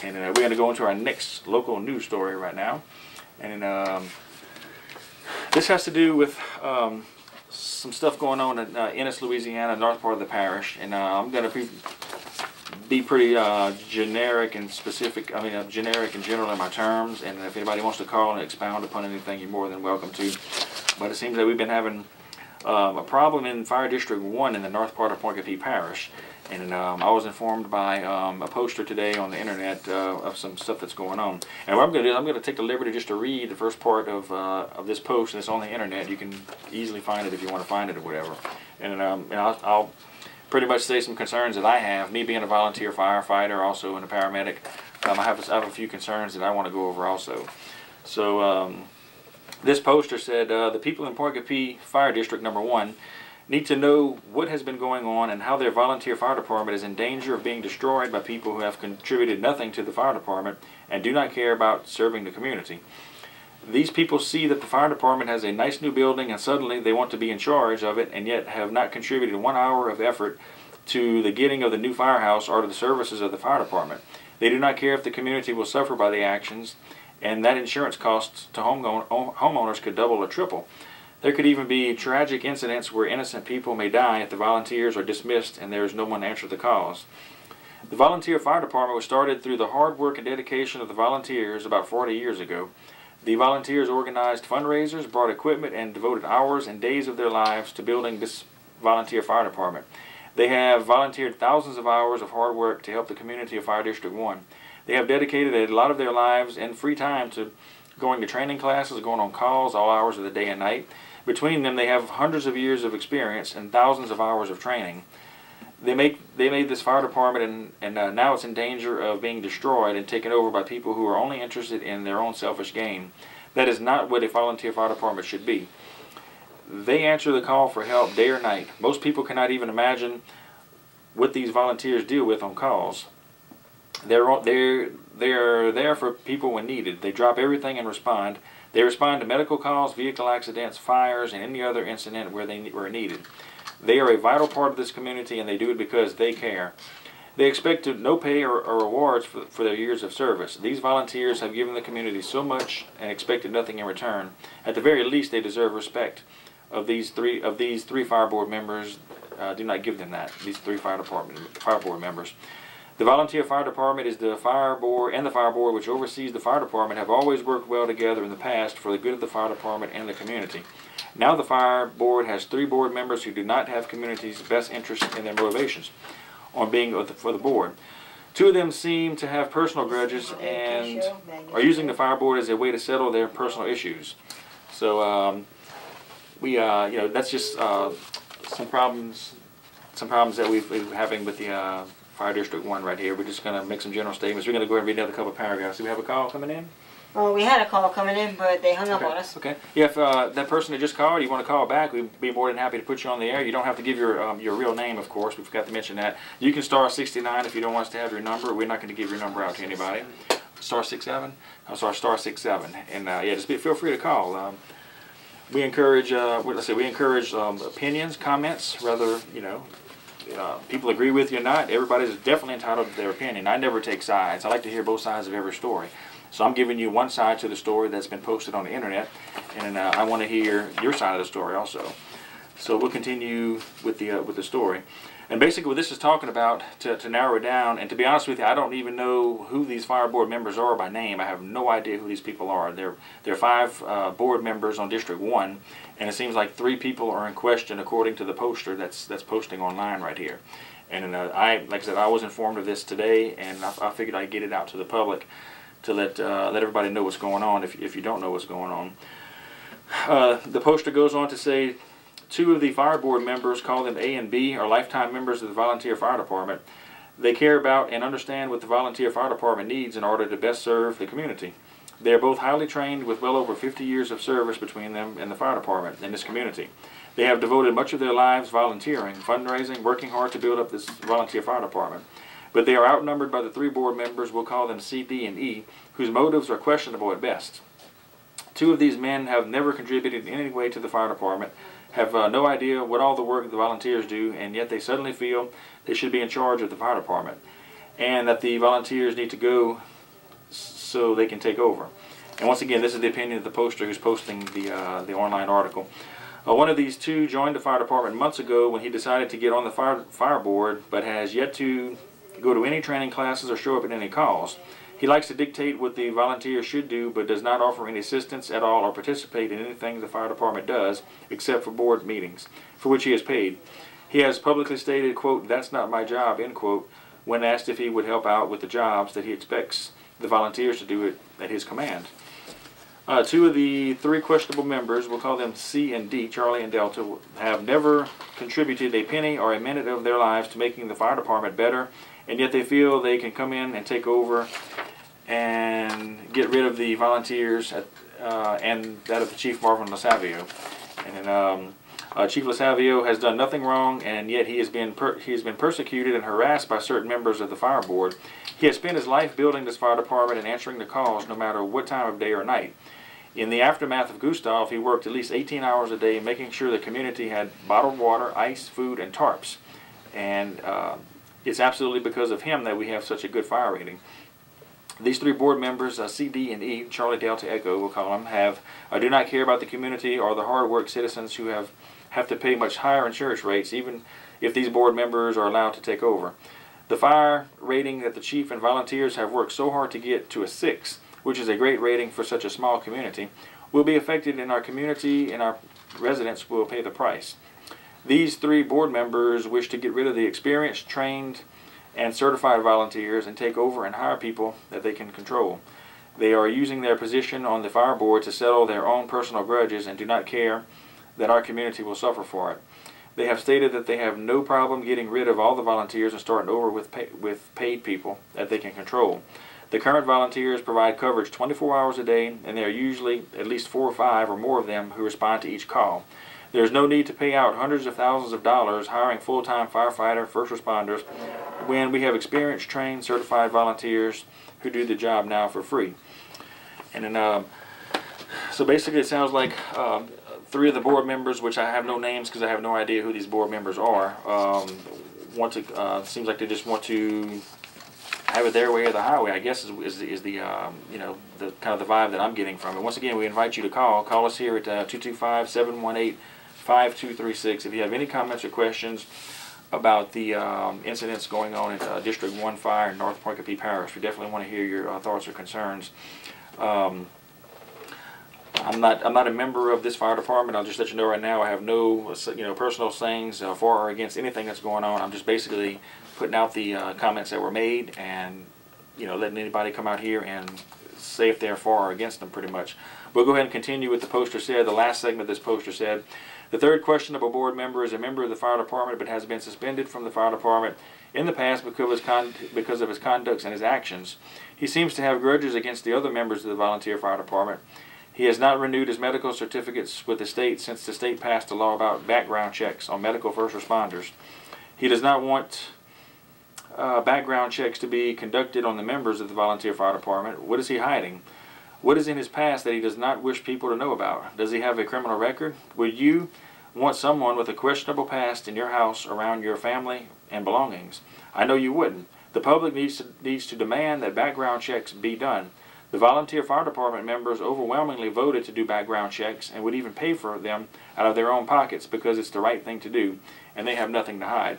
And we're going to go into our next local news story right now. And this has to do with some stuff going on in Innis, Louisiana, north part of the parish. And I'm going to be pretty generic and specific. I mean, generic and general in my terms. And if anybody wants to call and expound upon anything, you're more than welcome to. But it seems that we've been having a problem in Fire District 1 in the north part of Point Capee Parish. And I was informed by a poster today on the internet of some stuff that's going on. And what I'm going to do is I'm going to take the liberty just to read the first part of this post, and it's on the internet. You can easily find it if you want to find it or whatever. And I'll pretty much say some concerns that I have. Me being a volunteer firefighter, also and a paramedic, I have a few concerns that I want to go over also. So this poster said, the people in Point Capee Fire District number 1 need to know what has been going on and how their volunteer fire department is in danger of being destroyed by people who have contributed nothing to the fire department and do not care about serving the community. These people see that the fire department has a nice new building and suddenly they want to be in charge of it, and yet have not contributed 1 hour of effort to the getting of the new firehouse or to the services of the fire department. They do not care if the community will suffer by the actions, and that insurance costs to homeowners could double or triple. There could even be tragic incidents where innocent people may die if the volunteers are dismissed and there is no one to answer the calls. The volunteer fire department was started through the hard work and dedication of the volunteers about 40 years ago. The volunteers organized fundraisers, brought equipment, and devoted hours and days of their lives to building this volunteer fire department. They have volunteered thousands of hours of hard work to help the community of Fire District 1. They have dedicated a lot of their lives and free time to going to training classes, going on calls all hours of the day and night. Between them, they have hundreds of years of experience and thousands of hours of training. They made this fire department, and now it's in danger of being destroyed and taken over by people who are only interested in their own selfish gain. That is not what a volunteer fire department should be. They answer the call for help day or night. Most people cannot even imagine what these volunteers deal with on calls. They're there for people when needed. They drop everything and respond. They respond to medical calls, vehicle accidents, fires, and any other incident where they were needed. They are a vital part of this community, and they do it because they care. They expect no pay or rewards for their years of service. These volunteers have given the community so much and expected nothing in return. At the very least, they deserve respect. Of these three fire board members, do not give them that. These three fire board members. The volunteer fire department is the fire board, and the fire board which oversees the fire department have always worked well together in the past for the good of the fire department and the community. Now the fire board has 3 board members who do not have community's best interest in their motivations on being for the board. 2 of them seem to have personal grudges and are using the fire board as a way to settle their personal issues. So that's just some problems that we're having with the Fire District 1 right here. We're just going to make some general statements. We're going to go ahead and read another couple of paragraphs. Do we have a call coming in? Well, we had a call coming in, but they hung up on us. Okay. Yeah, if that person that just called, you want to call back, we'd be more than happy to put you on the air. You don't have to give your real name, of course. We forgot to mention that. You can star 69 if you don't want us to have your number. We're not going to give your number out to anybody. Star 67? I'm sorry, star 67. And yeah, just feel free to call. We encourage, opinions, comments, whether, people agree with you or not. Everybody's definitely entitled to their opinion. I never take sides. I like to hear both sides of every story. So I'm giving you one side to the story that's been posted on the internet, and I want to hear your side of the story also. So we'll continue with the story. And basically what this is talking about, to narrow it down, and to be honest with you, I don't even know who these fire board members are by name. I have no idea who these people are. There are 5 board members on District 1, and it seems like 3 people are in question according to the poster that's posting online right here. And like I said, I was informed of this today, and I figured I'd get it out to the public to let everybody know what's going on if you don't know what's going on. The poster goes on to say, 2 of the fire board members, call them A and B, are lifetime members of the volunteer fire department. They care about and understand what the volunteer fire department needs in order to best serve the community. They are both highly trained with well over 50 years of service between them and the fire department in this community. They have devoted much of their lives volunteering, fundraising, working hard to build up this volunteer fire department. But they are outnumbered by the 3 board members, we'll call them C, D, and E, whose motives are questionable at best. 2 of these men have never contributed in any way to the fire department, have no idea what all the work the volunteers do, and yet they suddenly feel they should be in charge of the fire department, and that the volunteers need to go so they can take over. And once again, this is the opinion of the poster who's posting the online article. One of these two joined the fire department months ago when he decided to get on the fire board, but has yet to go to any training classes or show up at any calls. He likes to dictate what the volunteers should do, but does not offer any assistance at all or participate in anything the fire department does, except for board meetings, for which he is paid. He has publicly stated, quote, "That's not my job," end quote, when asked if he would help out with the jobs that he expects the volunteers to do it at his command. Two of the three questionable members, we'll call them C and D, Charlie and Delta, have never contributed a penny or a minute of their lives to making the fire department better, and yet they feel they can come in and take over and get rid of the volunteers and that of the Chief Marvin LaSavio. And Chief LaSavio has done nothing wrong, and yet he has been persecuted and harassed by certain members of the fire board. He has spent his life building this fire department and answering the calls no matter what time of day or night. In the aftermath of Gustav, he worked at least 18 hours a day making sure the community had bottled water, ice, food, and tarps. And it's absolutely because of him that we have such a good fire rating. These three board members, C, D, and E, Charlie, Delta, Echo, we'll call them, do not care about the community or the hard work citizens who have to pay much higher insurance rates, even if these board members are allowed to take over. The fire rating that the chief and volunteers have worked so hard to get to a 6, which is a great rating for such a small community, will be affected in our community, and our residents will pay the price. These three board members wish to get rid of the experienced, trained, and certified volunteers and take over and hire people that they can control. They are using their position on the fire board to settle their own personal grudges and do not care that our community will suffer for it. They have stated that they have no problem getting rid of all the volunteers and starting over with paid people that they can control. The current volunteers provide coverage 24 hours a day, and there are usually at least 4 or 5 or more of them who respond to each call. There is no need to pay out hundreds of thousands of dollars hiring full-time firefighter, first responders, when we have experienced, trained, certified volunteers who do the job now for free. And then, so basically it sounds like three of the board members, which I have no names because I have no idea who these board members are, seems like they just want to have it their way or the highway, I guess is the you know, the kind of the vibe that I'm getting from it. Once again, we invite you to call us here at 225-718-5236 if you have any comments or questions about the incidents going on at District 1 Fire in North Parkapee Parish. We definitely want to hear your thoughts or concerns. I'm not a member of this fire department. I'll just let you know right now I have no personal sayings for or against anything that's going on. I'm just basically putting out the comments that were made and letting anybody come out here and say if they're for or against them pretty much. We'll go ahead and continue with the poster said. The last segment of this poster said, the third questionable board member is a member of the fire department but has been suspended from the fire department in the past because of his conduct and his actions. He seems to have grudges against the other members of the volunteer fire department. He has not renewed his medical certificates with the state since the state passed a law about background checks on medical first responders. He does not want background checks to be conducted on the members of the volunteer fire department. What is he hiding? What is in his past that he does not wish people to know about? Does he have a criminal record? Would you want someone with a questionable past in your house around your family and belongings? I know you wouldn't. The public needs to demand that background checks be done. The volunteer fire department members overwhelmingly voted to do background checks and would even pay for them out of their own pockets because it's the right thing to do, and they have nothing to hide.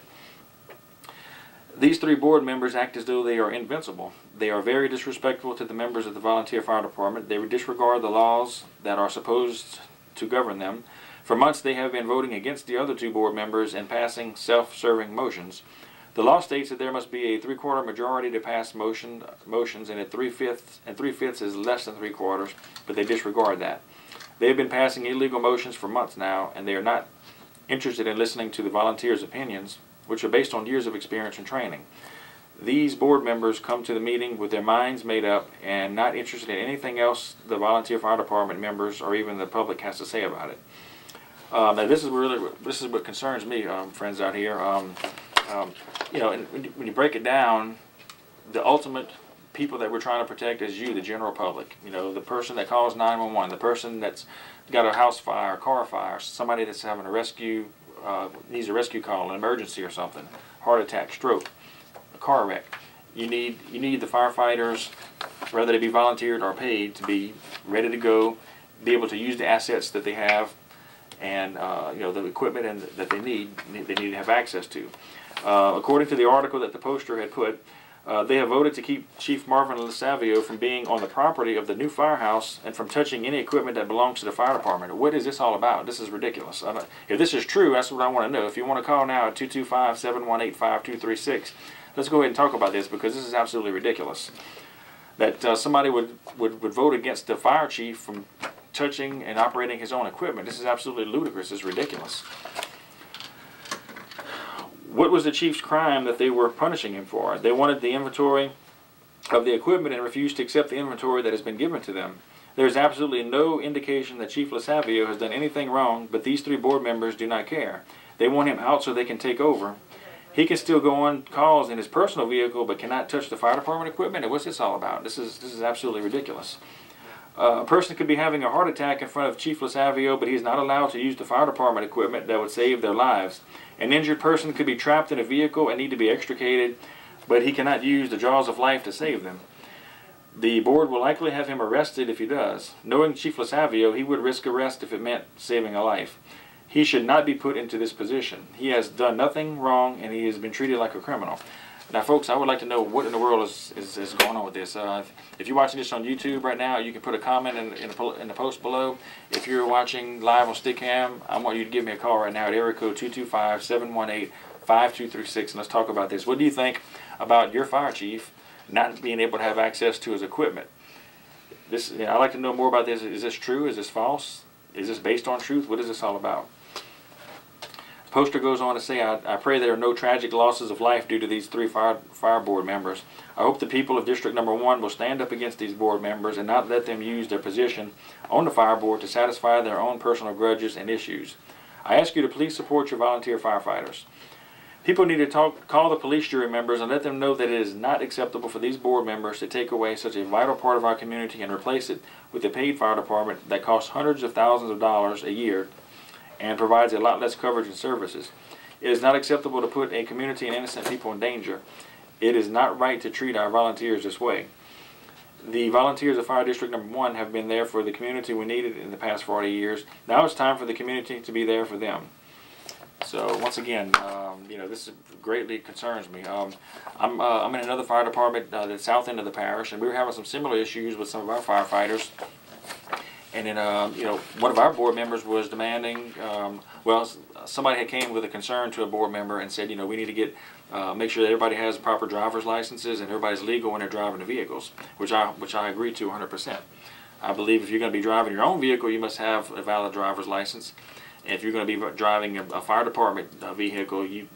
These three board members act as though they are invincible. They are very disrespectful to the members of the volunteer fire department. They disregard the laws that are supposed to govern them. For months they have been voting against the other two board members and passing self-serving motions. The law states that there must be a 3/4 majority to pass motions, and at 3/5 is less than 3/4, but they disregard that. They have been passing illegal motions for months now, and they are not interested in listening to the volunteers' opinions, which are based on years of experience and training. These board members come to the meeting with their minds made up and not interested in anything else the volunteer fire department members or even the public has to say about it. Now this is what concerns me, friends out here. And when you break it down, the ultimate people that we're trying to protect is you, the general public. The person that calls 911, the person that's got a house fire, car fire, somebody that's having a rescue, needs a rescue call, an emergency or something, heart attack, stroke, a car wreck. You need the firefighters whether they be volunteered or paid, to be ready to go, be able to use the assets that they have, and you know, the equipment and that they need to have access to. According to the article that the Poster had put, they have voted to keep Chief Marvin LaSavio from being on the property of the new firehouse and from touching any equipment that belongs to the fire department. What is this all about? This is ridiculous. If this is true, that's what I want to know. If you want to call now at 225-718-5236, let's go ahead and talk about this, because this is absolutely ridiculous. That somebody would vote against the fire chief from touching and operating his own equipment. This is absolutely ludicrous. It's ridiculous. What was the chief's crime that they were punishing him for? They wanted the inventory of the equipment and refused to accept the inventory that has been given to them. There is absolutely no indication that Chief LaSavio has done anything wrong, but these 3 board members do not care. They want him out so they can take over. He can still go on calls in his personal vehicle, but cannot touch the fire department equipment. And what's this all about? This is absolutely ridiculous. A person could be having a heart attack in front of Chief LaSavio, but he is not allowed to use the fire department equipment that would save their lives. An injured person could be trapped in a vehicle and need to be extricated, but he cannot use the jaws of life to save them. The board will likely have him arrested if he does. Knowing Chief LaSavio, he would risk arrest if it meant saving a life. He should not be put into this position. He has done nothing wrong, and he has been treated like a criminal. Now, folks, I would like to know what in the world is going on with this. If you're watching this on YouTube right now, you can put a comment in the post below. If you're watching live on Stickam, I want you to give me a call right now at area code 225-718-5236, and let's talk about this. What do you think about your fire chief not being able to have access to his equipment? I'd like to know more about this. Is this true? Is this false? Is this based on truth? What is this all about? Poster goes on to say, I pray there are no tragic losses of life due to these 3 fire board members. I hope the people of District Number 1 will stand up against these board members and not let them use their position on the fire board to satisfy their own personal grudges and issues. I ask you to please support your volunteer firefighters. People need to call the police jury members and let them know that it is not acceptable for these board members to take away such a vital part of our community and replace it with a paid fire department that costs hundreds of thousands of dollars a year and provides a lot less coverage and services. It is not acceptable to put a community and innocent people in danger. It is not right to treat our volunteers this way. The volunteers of Fire District Number 1 have been there for the community we needed in the past 40 years. Now it's time for the community to be there for them. So once again, you know, this greatly concerns me. I'm in another fire department, the south end of the parish, and we were having some similar issues with some of our firefighters. And then, you know, one of our board members was demanding, well, somebody had came with a concern to a board member and said, you know, we need to get, make sure that everybody has proper driver's licenses and everybody's legal when they're driving the vehicles, which I agree to 100%. I believe if you're going to be driving your own vehicle, you must have a valid driver's license. And if you're going to be driving a fire department vehicle, you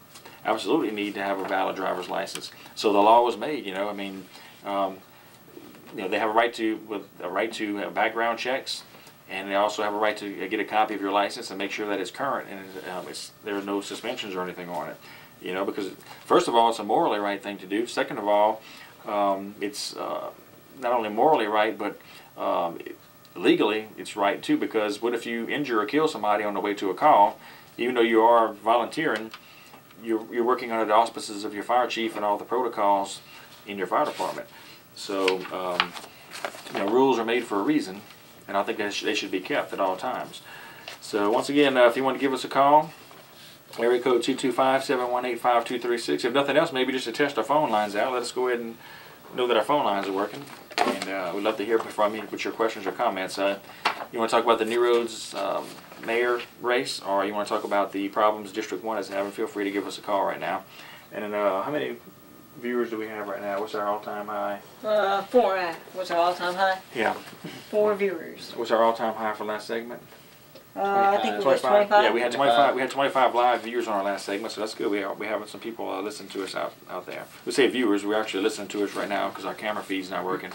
absolutely need to have a valid driver's license. So the law was made, you know, I mean, you know, they have a right to have background checks, and they also have a right to get a copy of your license and make sure that it's current and there are no suspensions or anything on it. You know, because first of all, it's a morally right thing to do. Second of all, it's not only morally right, but legally it's right too. Because what if you injure or kill somebody on the way to a call? Even though you are volunteering, you're working under the auspices of your fire chief and all the protocols in your fire department. So, you know, rules are made for a reason, and I think they should be kept at all times. So, once again, if you want to give us a call, area code 225-718-5236. If nothing else, maybe just to test our phone lines out. Let us go ahead and know that our phone lines are working, and we'd love to hear from you with your questions or comments. You want to talk about the New Roads mayor race, or you want to talk about the problems District 1 is having, feel free to give us a call right now. And then, how many viewers do we have right now? What's our all-time high? 4. What's our all-time high? Yeah. 4 viewers. What's our all-time high for last segment? I think it was 25. Yeah, we had 25. We had 25 live viewers on our last segment, so that's good. We're having some people listening to us out there. We say viewers, we're actually listening to us right now because our camera feed's not working.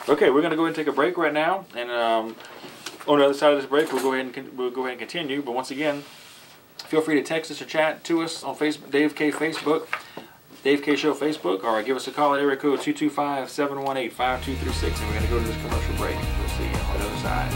Okay, we're going to go ahead and take a break right now, and on the other side of this break, we'll go ahead and continue. But once again, feel free to text us or chat to us on Facebook, Dave K Facebook. Dave K Show Facebook, or give us a call at area code 225-718-5236, and we're going to go to this commercial break. We'll see you on the other side.